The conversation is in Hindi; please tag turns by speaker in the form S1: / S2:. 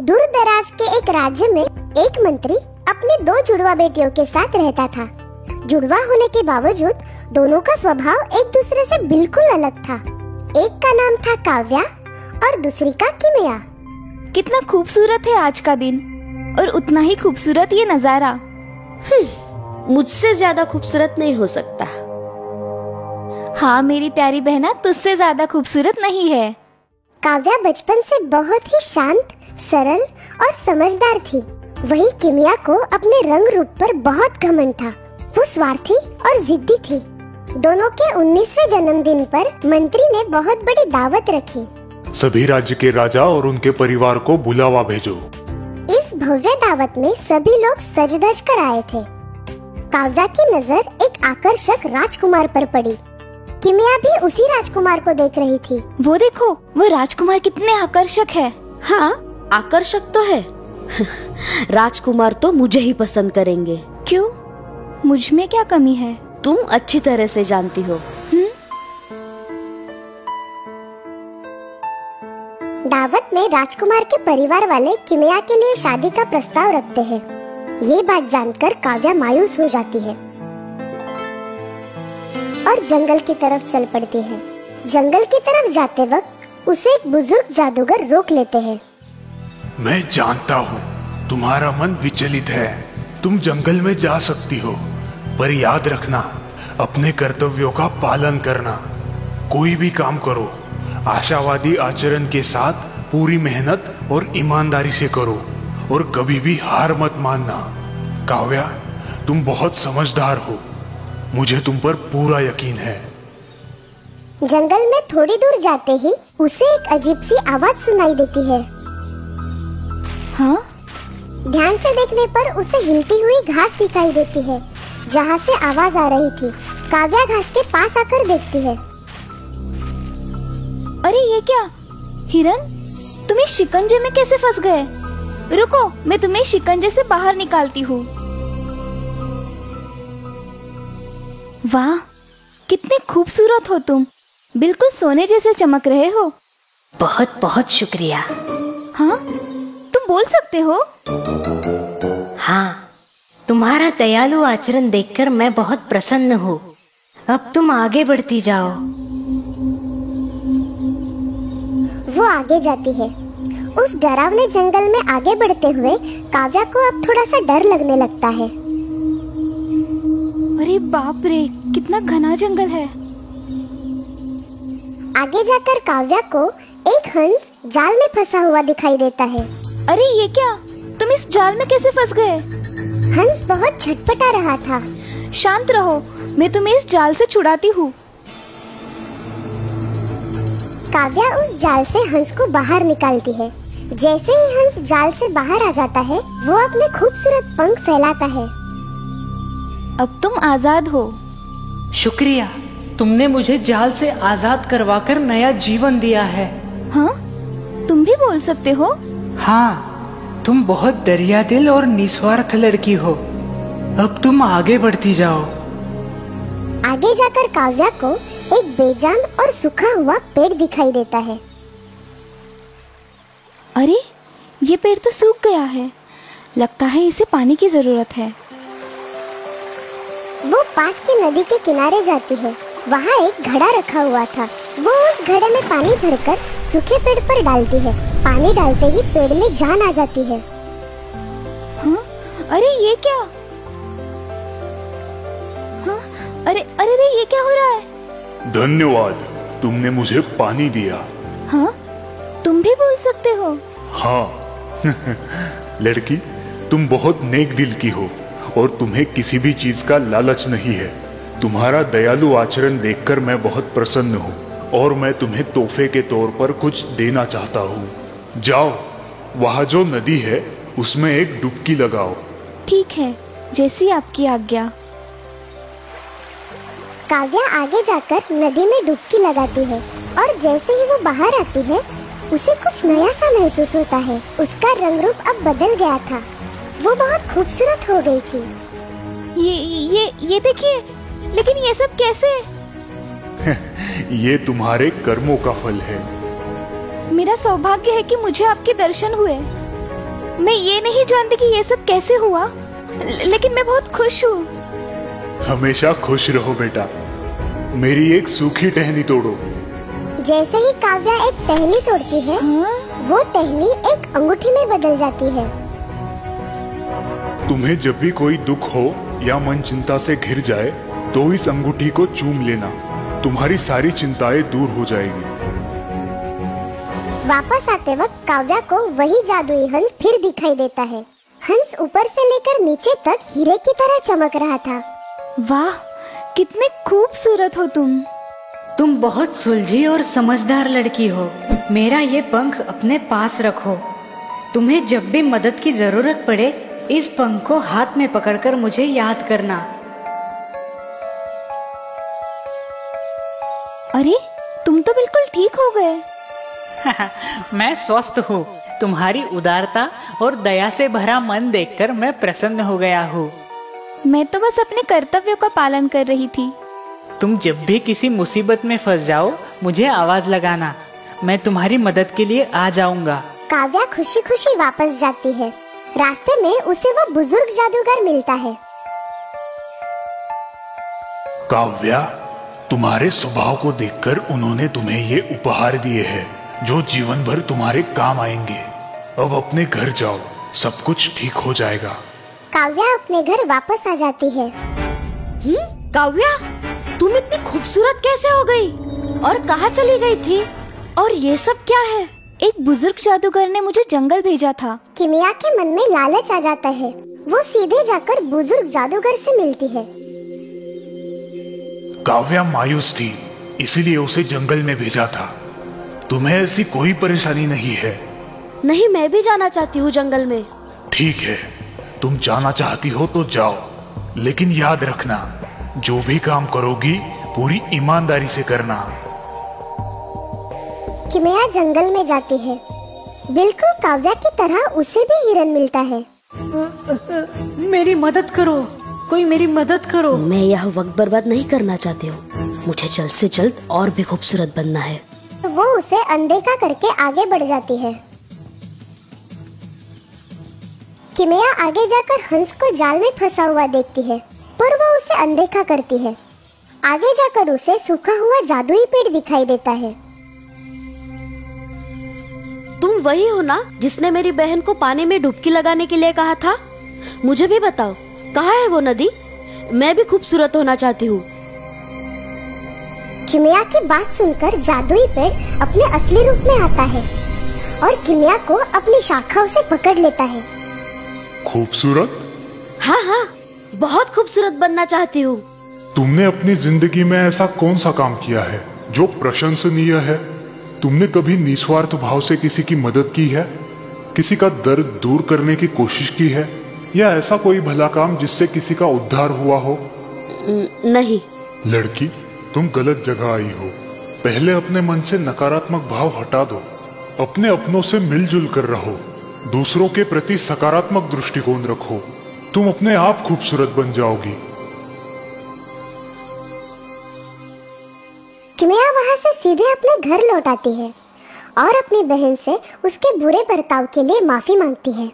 S1: दूर दराज के एक राज्य में एक मंत्री अपनी दो जुड़वा बेटियों के साथ रहता था। जुड़वा होने के बावजूद दोनों का स्वभाव एक दूसरे से बिल्कुल अलग था। एक का नाम था काव्या और दूसरी का किमिया।
S2: कितना खूबसूरत है आज का दिन और उतना ही खूबसूरत ये नजारा।
S3: मुझसे ज्यादा खूबसूरत नहीं हो सकता।
S2: हाँ मेरी प्यारी बहना, तुझसे ज्यादा खूबसूरत नहीं है।
S1: काव्या बचपन से बहुत ही शांत, सरल और समझदार थी। वही किमिया को अपने रंग रूप पर बहुत घमंड था। वो स्वार्थी और जिद्दी थी। दोनों के 19वें जन्मदिन पर मंत्री ने बहुत बड़ी दावत रखी।
S4: सभी राज्य के राजा और उनके परिवार को बुलावा भेजो।
S1: इस भव्य दावत में सभी लोग सज धज कर आए थे। काव्या की नजर एक आकर्षक राजकुमार पर पड़ी। किमिया भी उसी राजकुमार को देख रही थी।
S2: वो देखो, वो राजकुमार कितने आकर्षक है।
S3: हाँ, आकर्षक तो है। राजकुमार तो मुझे ही पसंद करेंगे।
S2: क्यों? मुझ में क्या कमी है?
S3: तुम अच्छी तरह से जानती हो।
S1: दावत में राजकुमार के परिवार वाले किमिया के लिए शादी का प्रस्ताव रखते हैं। ये बात जानकर काव्या मायूस हो जाती है और जंगल की तरफ चल पड़ती है। जंगल की तरफ जाते वक्त उसे एक बुजुर्ग जादूगर रोक लेते हैं।
S4: मैं जानता हूँ तुम्हारा मन विचलित है। तुम जंगल में जा सकती हो, पर याद रखना अपने कर्तव्यों का पालन करना। कोई भी काम करो, आशावादी आचरण के साथ पूरी मेहनत और ईमानदारी से करो और कभी भी हार मत मानना। काव्या, तुम बहुत समझदार हो। मुझे तुम पर पूरा यकीन है।
S1: जंगल में थोड़ी दूर जाते ही उसे एक अजीब सी आवाज सुनाई देती है।
S2: हाँ?
S1: ध्यान से देखने पर उसे हिलती हुई घास दिखाई देती है जहाँ से आवाज आ रही थी। काव्या घास के पास आकर देखती है।
S2: अरे ये क्या? हिरन, तुम इस शिकंजे में कैसे फंस गए? रुको, मैं तुम्हें शिकंजे से बाहर निकालती हूँ। वाह, कितने खूबसूरत हो तुम। बिल्कुल सोने जैसे चमक रहे हो।
S5: बहुत बहुत शुक्रिया।
S2: हाँ, तुम बोल सकते हो?
S5: हाँ, तुम्हारा दयालु आचरण देखकर मैं बहुत प्रसन्न हूँ। अब तुम आगे बढ़ती जाओ।
S1: वो आगे जाती है। उस डरावने जंगल में आगे बढ़ते हुए काव्या को अब थोड़ा सा डर लगने लगता है।
S2: अरे बाप रे, कितना घना जंगल है।
S1: आगे जाकर काव्या को एक हंस जाल में फंसा हुआ दिखाई देता है।
S2: अरे ये क्या? तुम इस जाल में कैसे फंस गए?
S1: हंस बहुत छटपटा रहा था।
S2: शांत रहो, मैं तुम्हें इस जाल से छुड़ाती हूँ।
S1: काव्या उस जाल से हंस को बाहर निकालती है। जैसे ही हंस जाल से बाहर आ जाता है, वो अपने खूबसूरत पंख फैलाता है।
S2: अब तुम आजाद हो।
S6: शुक्रिया, तुमने मुझे जाल से आजाद करवाकर नया जीवन दिया है।
S2: हाँ? तुम भी बोल सकते हो?
S6: हाँ, तुम बहुत दरिया दिल और निस्वार्थ लड़की हो। अब तुम आगे बढ़ती जाओ।
S1: आगे जाकर काव्या को एक बेजान और सूखा हुआ पेड़ दिखाई देता है।
S2: अरे, ये पेड़ तो सूख गया है। लगता है इसे पानी की जरूरत है।
S1: वो पास की नदी के किनारे जाती है। वहाँ एक घड़ा रखा हुआ था। वो उस घड़े में पानी भरकर सूखे पेड़ पर डालती है। पानी डालते ही पेड़ में जान आ जाती है।
S2: हाँ? अरे ये क्या? हाँ? अरे अरे अरे, ये क्या हो रहा है?
S4: धन्यवाद, तुमने मुझे पानी दिया।
S2: हाँ? तुम भी बोल सकते हो?
S4: हाँ। लड़की, तुम बहुत नेक दिल की हो और तुम्हें किसी भी चीज का लालच नहीं है। तुम्हारा दयालु आचरण देखकर मैं बहुत प्रसन्न हूँ और मैं तुम्हें तोहफे के तौर पर कुछ देना चाहता हूँ। जाओ, वहाँ जो नदी है उसमें एक डुबकी लगाओ।
S2: ठीक है, जैसी आपकी आज्ञा।
S1: काव्या आगे जाकर नदी में डुबकी लगाती है और जैसे ही वो बाहर आती है, उसे कुछ नया सा महसूस होता है। उसका रंग रूप अब बदल गया था। वो बहुत खूबसूरत हो गई थी।
S2: ये देखिए, लेकिन ये सब कैसे?
S4: ये तुम्हारे कर्मों का फल है।
S2: मेरा सौभाग्य है कि मुझे आपके दर्शन हुए। मैं ये नहीं जानती कि ये सब कैसे हुआ, लेकिन मैं बहुत खुश हूँ।
S4: हमेशा खुश रहो बेटा। मेरी एक सूखी टहनी तोड़ो।
S1: जैसे ही काव्या एक टहनी तोड़ती है, वो टहनी एक अंगूठी में बदल जाती है।
S4: तुम्हें जब भी कोई दुख हो या मन चिंता से घिर जाए तो इस अंगूठी को चूम लेना, तुम्हारी सारी चिंताएं दूर हो जाएगी।
S1: वापस आते वक्त काव्या को वही जादुई हंस फिर दिखाई देता है। हंस ऊपर से लेकर नीचे तक हीरे की तरह चमक रहा था।
S2: वाह, कितने खूबसूरत हो तुम।
S5: तुम बहुत सुलझी और समझदार लड़की हो। मेरा ये पंख अपने पास रखो। तुम्हें जब भी मदद की जरूरत पड़े, इस पंख को हाथ में पकड़कर मुझे याद करना।
S2: अरे, तुम तो बिल्कुल ठीक हो गए।
S6: मैं स्वस्थ हूँ। तुम्हारी उदारता और दया से भरा मन देखकर मैं प्रसन्न हो गया हूँ।
S2: मैं तो बस अपने कर्तव्यों का पालन कर रही थी।
S6: तुम जब भी किसी मुसीबत में फंस जाओ, मुझे आवाज लगाना। मैं तुम्हारी मदद के लिए आ जाऊंगा।
S1: काव्या खुशी खुशी वापस जाती है। रास्ते में उसे वो बुजुर्ग जादूगर मिलता है।
S4: काव्या, तुम्हारे स्वभाव को देखकर उन्होंने तुम्हें ये उपहार दिए हैं जो जीवन भर तुम्हारे काम आएंगे। अब अपने घर जाओ, सब कुछ ठीक हो जाएगा।
S1: काव्या अपने घर वापस आ जाती है।
S3: काव्या, तुम इतनी खूबसूरत कैसे हो गई और कहाँ चली गई थी? और ये सब क्या है?
S2: एक बुजुर्ग जादूगर ने मुझे जंगल भेजा था।
S1: किमिया के मन में लालच आ जाता है। वो सीधे जाकर बुजुर्ग जादूगर से मिलती है।
S4: काव्या मायूस थी, इसीलिए उसे जंगल में भेजा था। तुम्हें ऐसी कोई परेशानी नहीं है?
S3: नहीं, मैं भी जाना चाहती हूँ जंगल में।
S4: ठीक है, तुम जाना चाहती हो तो जाओ, लेकिन याद रखना, जो भी काम करोगी पूरी ईमानदारी से करना।
S1: किमिया जंगल में जाती है। बिल्कुल काव्या की तरह उसे भी हिरन मिलता है।
S5: मेरी मदद करो, कोई मेरी मदद करो।
S3: मैं यह वक्त बर्बाद नहीं करना चाहती हूँ। मुझे जल्द से जल्द और भी खूबसूरत बनना है।
S1: वो उसे अनदेखा करके आगे बढ़ जाती है। किमिया आगे जाकर हंस को जाल में फंसा हुआ देखती है, पर वो उसे अनदेखा करती है। आगे जाकर उसे सूखा हुआ जादुई पेड़ दिखाई देता है।
S3: तुम वही हो ना जिसने मेरी बहन को पानी में डुबकी लगाने के लिए कहा था? मुझे भी बताओ, कहाँ है वो नदी? मैं भी खूबसूरत होना चाहती हूँ।
S1: किमिया की बात सुनकर जादुई पेड़ अपने असली रूप में आता है और किमिया को अपनी शाखाओं से पकड़ लेता है।
S4: खूबसूरत?
S3: हाँ हाँ, बहुत खूबसूरत बनना चाहती हूँ।
S4: तुमने अपनी जिंदगी में ऐसा कौन सा काम किया है जो प्रशंसनीय है? तुमने कभी निस्वार्थ भाव से किसी की मदद की है? किसी का दर्द दूर करने की कोशिश की है? या ऐसा कोई भला काम जिससे किसी का उद्धार हुआ हो?
S3: नहीं।
S4: लड़की, तुम गलत जगह आई हो। पहले अपने मन से नकारात्मक भाव हटा दो। अपने अपनों से मिलजुल कर रहो। दूसरों के प्रति सकारात्मक दृष्टिकोण रखो। तुम अपने आप खूबसूरत बन जाओगी।
S1: किमिया वहाँ से सीधे अपने घर लौट आती है और अपनी बहन से उसके बुरे बर्ताव के लिए माफी मांगती है।